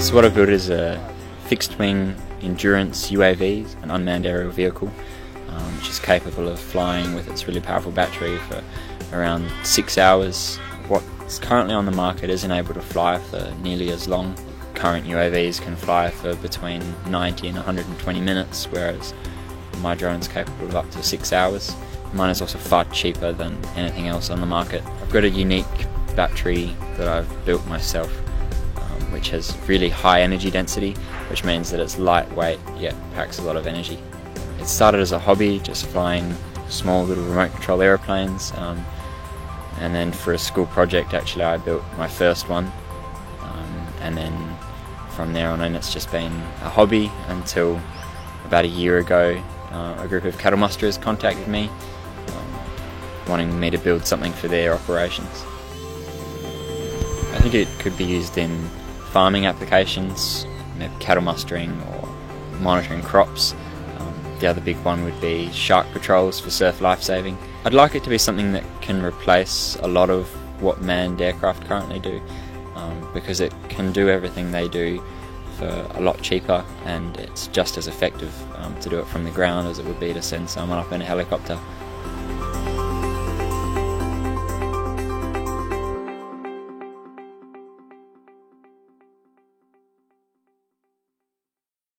So what I've built is a fixed-wing endurance UAV, an unmanned aerial vehicle, which is capable of flying with its really powerful battery for around 6 hours. What's currently on the market isn't able to fly for nearly as long. Current UAVs can fly for between 90 and 120 minutes, whereas my drone is capable of up to 6 hours. Mine is also far cheaper than anything else on the market. I've got a unique battery that I've built myself, which has really high energy density, which means that it's lightweight yet packs a lot of energy. It started as a hobby, just flying small little remote control aeroplanes, and then for a school project actually I built my first one, and then from there on in it's just been a hobby until about a year ago a group of cattle musterers contacted me wanting me to build something for their operations. I think it could be used in farming applications, maybe cattle mustering or monitoring crops. The other big one would be shark patrols for surf lifesaving. I'd like it to be something that can replace a lot of what manned aircraft currently do, because it can do everything they do for a lot cheaper, and it's just as effective to do it from the ground as it would be to send someone up in a helicopter.